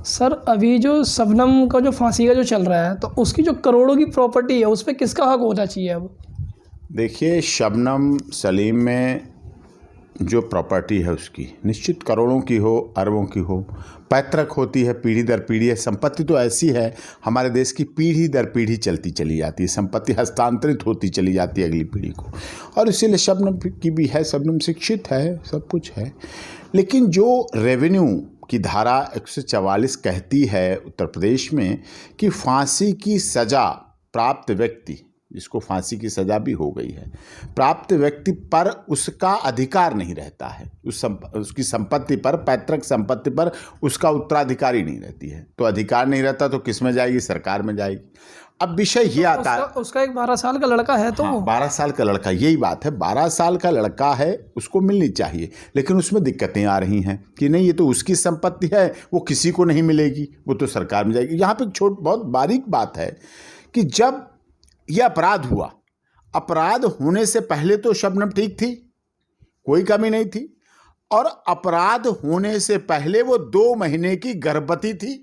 Sir अभी जो शबनम का जो फांसी का जो चल रहा है, तो उसकी जो करोड़ों की प्रॉपर्टी है उस पे किसका हक होना चाहिए अब? देखिए, शबनम सलीम में जो प्रॉपर्टी है उसकी निश्चित करोड़ों की हो, अरबों की हो, पैतृक होती है, पीढ़ी दर पीढ़ी है। संपत्ति तो ऐसी है हमारे देश की, पीढ़ी दर पीढ़ी चलती चली जाती है, संपत्ति हस्तांतरित होती चली जाती है अगली पीढ़ी को। और इसीलिए शबनम की भी है, शबनम शिक्षित है, सब कुछ है। लेकिन जो रेवेन्यू की धारा 144 कहती है उत्तर प्रदेश में कि फांसी की सज़ा प्राप्त व्यक्ति, जिसको फांसी की सज़ा भी हो गई है, प्राप्त व्यक्ति पर उसका अधिकार नहीं रहता है, उसकी संपत्ति पर, पैतृक संपत्ति पर उसका उत्तराधिकारी नहीं रहती है। तो अधिकार नहीं रहता तो किस में जाएगी? सरकार में जाएगी। अब विषय ये आता है, उसका एक 12 साल का लड़का है, तो हाँ, 12 साल का लड़का, यही बात है, 12 साल का लड़का है, उसको मिलनी चाहिए। लेकिन उसमें दिक्कतें आ रही हैं कि नहीं, ये तो उसकी संपत्ति है, वो किसी को नहीं मिलेगी, वो तो सरकार में जाएगी। यहाँ पे बहुत बारीक बात है कि जब यह अपराध हुआ, अपराध होने से पहले तो शबनम ठीक थी, कोई कमी नहीं थी, और अपराध होने से पहले वो 2 महीने की गर्भवती थी।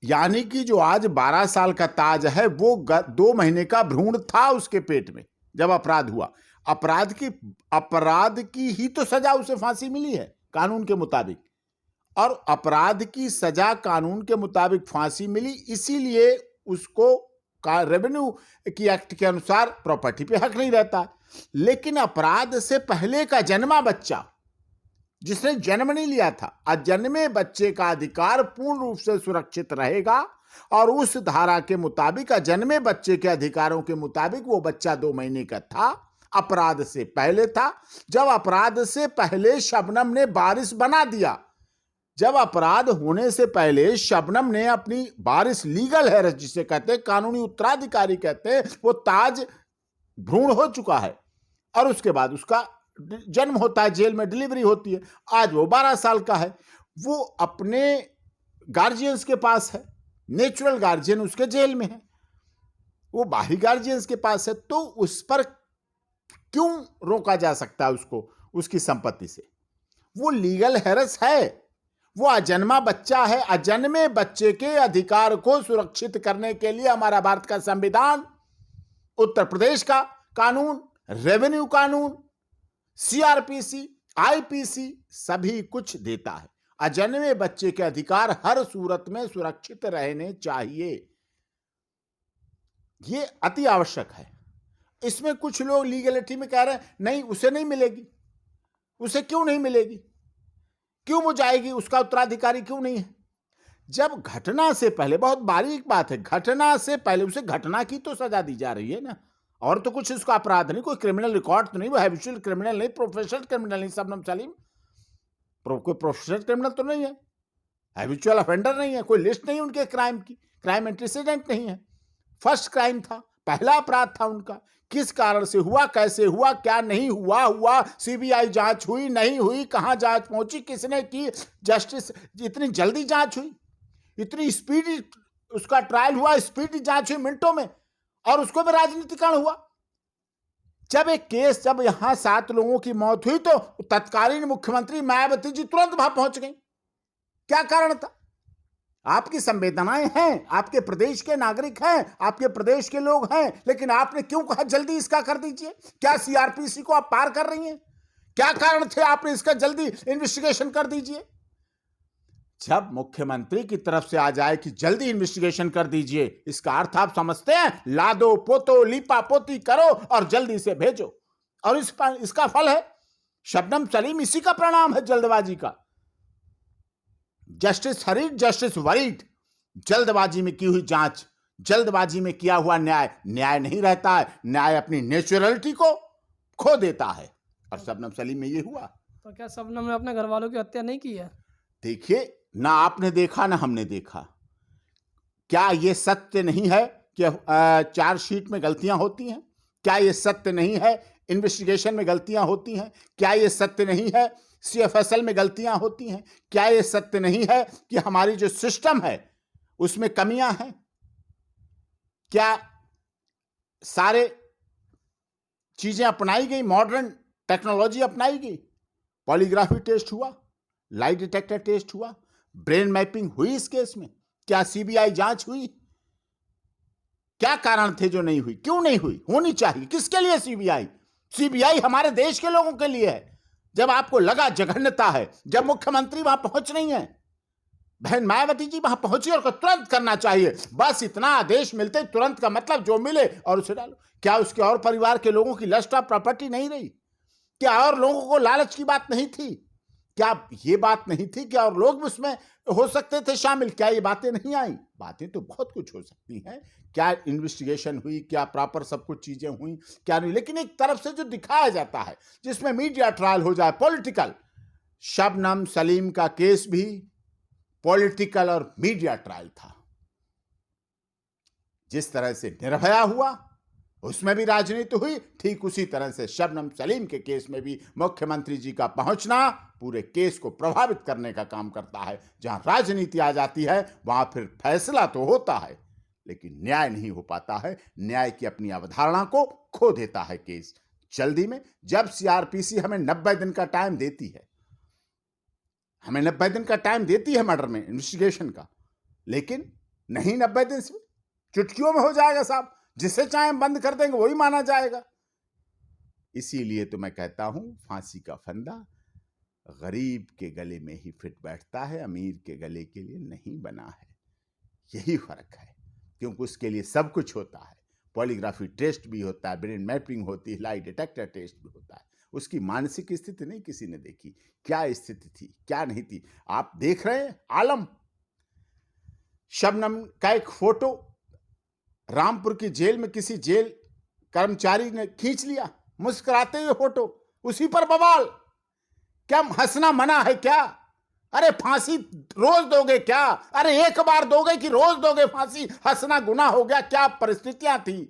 यानी कि जो आज 12 साल का ताज है वो 2 महीने का भ्रूण था उसके पेट में जब अपराध हुआ। अपराध की ही तो सजा उसे फांसी मिली है कानून के मुताबिक, और अपराध की सजा कानून के मुताबिक फांसी मिली, इसीलिए उसको रेवेन्यू की एक्ट के अनुसार प्रॉपर्टी पे हक नहीं रहता। लेकिन अपराध से पहले का जन्मा बच्चा, जिसने जन्म नहीं लिया था, अजन्मे बच्चे का अधिकार पूर्ण रूप से सुरक्षित रहेगा। और उस धारा के मुताबिक, अजन्मे बच्चे के अधिकारों के मुताबिक, वो बच्चा 2 महीने का था, अपराध से पहले था। जब अपराध से पहले शबनम ने वारिस बना दिया, जब अपराध होने से पहले शबनम ने अपनी वारिस, लीगल हेयर जिसे कहते हैं, कानूनी उत्तराधिकारी कहते हैं, वो ताज भ्रूण हो चुका है, और उसके बाद उसका जन्म होता है, जेल में डिलीवरी होती है। आज वो 12 साल का है, वो अपने गार्जियंस के पास है, नेचुरल गार्जियन उसके जेल में है, वो बाहरी गार्जियंस के पास है। तो उस पर क्यों रोका जा सकता है उसको उसकी संपत्ति से? वो लीगल हेरस है, वो अजन्मा बच्चा है। अजन्मे बच्चे के अधिकार को सुरक्षित करने के लिए हमारा भारत का संविधान, उत्तर प्रदेश का कानून, रेवेन्यू कानून, सीआरपीसी, आईपीसी सभी कुछ देता है। अजन्मे बच्चे के अधिकार हर सूरत में सुरक्षित रहने चाहिए, ये अति आवश्यक है। इसमें कुछ लोग लीगलिटी में कह रहे हैं नहीं, उसे नहीं मिलेगी। उसे क्यों नहीं मिलेगी? क्यों वो जाएगी? उसका उत्तराधिकारी क्यों नहीं है? जब घटना से पहले, बहुत बारीक बात है, घटना से पहले उसे घटना की तो सजा दी जा रही है ना, और तो कुछ उसका अपराध नहीं, कोई क्रिमिनल रिकॉर्ड तो नहीं, वो हैबिचुअल क्रिमिनल नहीं, प्रोफेशनल क्रिमिनल नहीं। शबनम सलीम कोई प्रोफेशनल क्रिमिनल तो नहीं है, हैबिचुअल ऑफेंडर नहीं है, कोई लिस्ट नहीं उनके क्राइम की, क्राइम एंटीसीडेंट नहीं है, फर्स्ट क्राइम था, पहला अपराध था उनका। किस कारण से हुआ, कैसे हुआ, क्या नहीं हुआ, सीबीआई जांच हुई नहीं हुई, कहां जांच पहुंची, किसने की, जस्टिस, इतनी जल्दी जांच हुई, इतनी स्पीडी उसका ट्रायल हुआ, स्पीडी जांच हुई मिनटों में, और उसको भी राजनीतिकरण हुआ। जब एक केस, जब यहां 7 लोगों की मौत हुई तो तत्कालीन मुख्यमंत्री मायावती जी तुरंत वहां पहुंच गई। क्या कारण था? आपकी संवेदनाएं हैं, आपके प्रदेश के नागरिक हैं, आपके प्रदेश के लोग हैं, लेकिन आपने क्यों कहा जल्दी इसका कर दीजिए? क्या सीआरपीसी को आप पार कर रही हैं? क्या कारण थे आपने इसका जल्दी इन्वेस्टिगेशन कर दीजिए? जब मुख्यमंत्री की तरफ से आ जाए कि जल्दी इन्वेस्टिगेशन कर दीजिए, इसका अर्थ आप समझते हैं, लादो पोतो लीपा पोती करो और जल्दी से भेजो। और इसका फल है शबनम सलीम, इसी का परिणाम है जल्दबाजी का। जस्टिस हरीड, जस्टिस वरीड, जल्दबाजी में की हुई जांच, जल्दबाजी में किया हुआ न्याय, न्याय नहीं रहता है, न्याय अपनी नेचुरलिटी को खो देता है, और शबनम सलीम में ये हुआ। तो क्या शबनम ने अपने घर वालों की हत्या नहीं की है? देखिए, ना आपने देखा ना हमने देखा। क्या ये सत्य नहीं है कि चार्जशीट में गलतियां होती हैं? क्या ये सत्य नहीं है इन्वेस्टिगेशन में गलतियां होती हैं? क्या ये सत्य नहीं है सीएफएसएल में गलतियां होती हैं? क्या ये सत्य नहीं है कि हमारी जो सिस्टम है उसमें कमियां हैं? क्या सारे चीजें अपनाई गई, मॉडर्न टेक्नोलॉजी अपनाई गई? पॉलीग्राफी टेस्ट हुआ, लाई डिटेक्टर टेस्ट हुआ, ब्रेन मैपिंग हुई इस केस में? क्या सीबीआई जांच हुई? क्या कारण थे जो नहीं हुई? क्यों नहीं हुई? होनी चाहिए। किसके लिए सीबीआई? सीबीआई हमारे देश के लोगों के लिए है। जब आपको लगा जघन्यता है, जब मुख्यमंत्री वहां पहुंच नहीं है, बहन मायावती जी वहां पहुंची और तुरंत करना चाहिए। बस इतना आदेश मिलते तुरंत का मतलब जो मिले और उसे डालो। क्या उसके और परिवार के लोगों की लस्ट ऑफ प्रॉपर्टी नहीं रही? क्या और लोगों को लालच की बात नहीं थी? क्या ये बात नहीं थी? क्या और लोग भी उसमें हो सकते थे शामिल? क्या ये बातें नहीं आई? बातें तो बहुत कुछ हो सकती हैं। क्या इन्वेस्टिगेशन हुई? क्या प्रॉपर सब कुछ चीजें हुई? क्या नहीं? लेकिन एक तरफ से जो दिखाया जाता है, जिसमें मीडिया ट्रायल हो जाए, पॉलिटिकल, शबनम सलीम का केस भी पॉलिटिकल और मीडिया ट्रायल था। जिस तरह से निर्भया हुआ, उसमें भी राजनीति हुई, ठीक उसी तरह से शबनम सलीम के केस में भी मुख्यमंत्री जी का पहुंचना पूरे केस को प्रभावित करने का काम करता है। जहां राजनीति आ जाती है, वहां फिर फैसला तो होता है, लेकिन न्याय नहीं हो पाता है। न्याय की अपनी अवधारणा को खो देता है केस जल्दी में। जब सीआरपीसी हमें 90 दिन का टाइम देती है, हमें 90 दिन का टाइम देती है मर्डर में इन्वेस्टिगेशन का, लेकिन नहीं 90 दिन से चुटकियों में हो जाएगा साहब। जिसे चाहे बंद कर देंगे वही माना जाएगा। इसीलिए तो मैं कहता हूं, फांसी का फंदा गरीब के गले में ही फिट बैठता है, अमीर के गले के लिए नहीं बना है। यही फर्क है, क्योंकि उसके लिए सब कुछ होता है। पॉलीग्राफी टेस्ट भी होता है, ब्रेन मैपिंग होती है, लाई डिटेक्टर टेस्ट भी होता है। उसकी मानसिक स्थिति नहीं किसी ने देखी, क्या स्थिति थी क्या नहीं थी। आप देख रहे हैं आलम, शबनम का एक फोटो रामपुर की जेल में किसी जेल कर्मचारी ने खींच लिया, मुस्कुराते हुए फोटो, उसी पर बवाल। क्या हंसना मना है क्या? अरे फांसी रोज दोगे क्या? अरे एक बार दोगे कि रोज दोगे फांसी? हंसना गुनाह हो गया? क्या परिस्थितियां थी,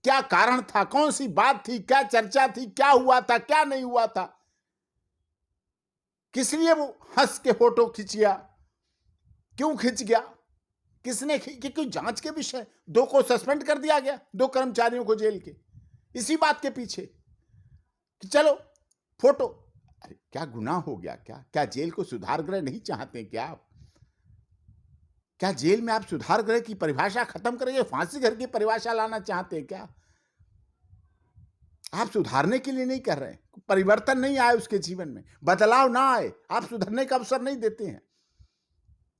क्या कारण था, कौन सी बात थी, क्या चर्चा थी, क्या हुआ था, क्या नहीं हुआ था? किस लिए वो हंस के फोटो खींच गया? क्यों खींच गया? किसने? क्योंकि जांच के विषय, 2 को सस्पेंड कर दिया गया, 2 कर्मचारियों को जेल के, इसी बात के पीछे कि चलो फोटो। अरे क्या गुनाह हो गया? क्या जेल को सुधार गृह नहीं चाहते क्या आप? क्या जेल में आप सुधार गृह की परिभाषा खत्म करेंगे, फांसी घर की परिभाषा लाना चाहते हैं क्या? आप सुधारने के लिए नहीं कर रहे हैं, परिवर्तन नहीं आए उसके जीवन में, बदलाव ना आए, आप सुधरने का अवसर नहीं देते हैं।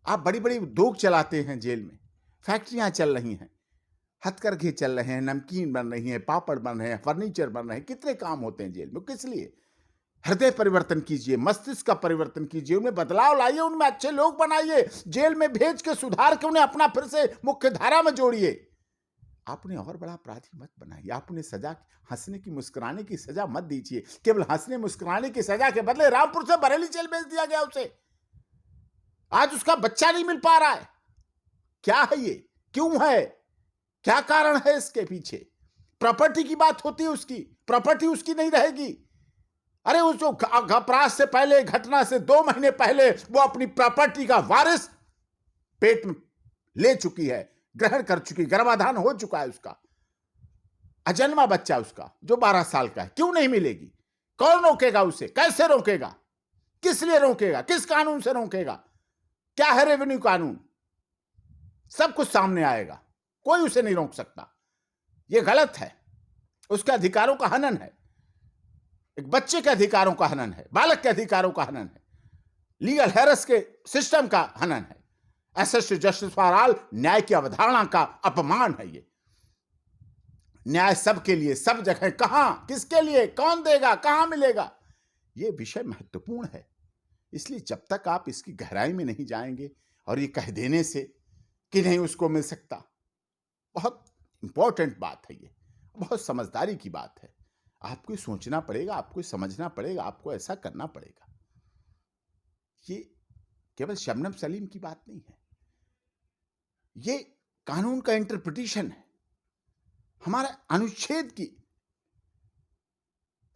आप बड़ी बड़ी उद्योग चलाते हैं जेल में, फैक्ट्रियां चल रही हैं, हथकरघे चल रहे हैं, नमकीन बन रही हैं, पापड़ बन रहे हैं, फर्नीचर बन रहे हैं, कितने काम होते हैं जेल में। किस लिए? हृदय परिवर्तन कीजिए, मस्तिष्क का परिवर्तन कीजिए, उनमें बदलाव लाइए, उनमें अच्छे लोग बनाइए, जेल में भेज के सुधार के उन्हें अपना फिर से मुख्य धारा में जोड़िए। आपने और बड़ा अपराधी मत बनाइए, आपने सजा, हंसने की मुस्कुराने की सजा मत दीजिए। केवल हंसने मुस्कुराने की सजा के बदले रामपुर से बरेली जेल भेज दिया गया उसे। आज उसका बच्चा नहीं मिल पा रहा है। क्या है ये? क्यों है? क्या कारण है इसके पीछे? प्रॉपर्टी की बात होती है, उसकी प्रॉपर्टी उसकी नहीं रहेगी। अरे उस जो अपराध से पहले, घटना से 2 महीने पहले वो अपनी प्रॉपर्टी का वारिस पेट में ले चुकी है, ग्रहण कर चुकी, गर्भाधान हो चुका है उसका, अजन्मा बच्चा उसका जो 12 साल का है। क्यों नहीं मिलेगी? कौन रोकेगा उसे? कैसे रोकेगा? किस लिए रोकेगा? किस कानून से रोकेगा? क्या है रेवेन्यू कानून? सब कुछ सामने आएगा, कोई उसे नहीं रोक सकता। यह गलत है, उसके अधिकारों का हनन है, एक बच्चे के अधिकारों का हनन है, बालक के अधिकारों का हनन है, लीगल हेरस के सिस्टम का हनन है, access to justice for all, न्याय की अवधारणा का अपमान है। ये न्याय सबके लिए, सब जगह, कहां, किसके लिए, कौन देगा, कहां मिलेगा, यह विषय महत्वपूर्ण है। इसलिए जब तक आप इसकी गहराई में नहीं जाएंगे और ये कह देने से कि नहीं उसको मिल सकता, बहुत इंपॉर्टेंट बात है, ये बहुत समझदारी की बात है। आपको सोचना पड़ेगा, आपको समझना पड़ेगा, आपको ऐसा करना पड़ेगा। ये केवल शबनम सलीम की बात नहीं है, ये कानून का इंटरप्रिटेशन है। हमारा अनुच्छेद की,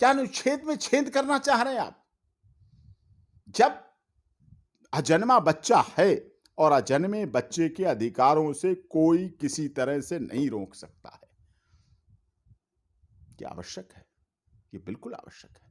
क्या अनुच्छेद में छेद करना चाह रहे हैं आप? जब अजन्मा बच्चा है और अजन्मे बच्चे के अधिकारों से कोई किसी तरह से नहीं रोक सकता है, ये आवश्यक है, ये बिल्कुल आवश्यक है।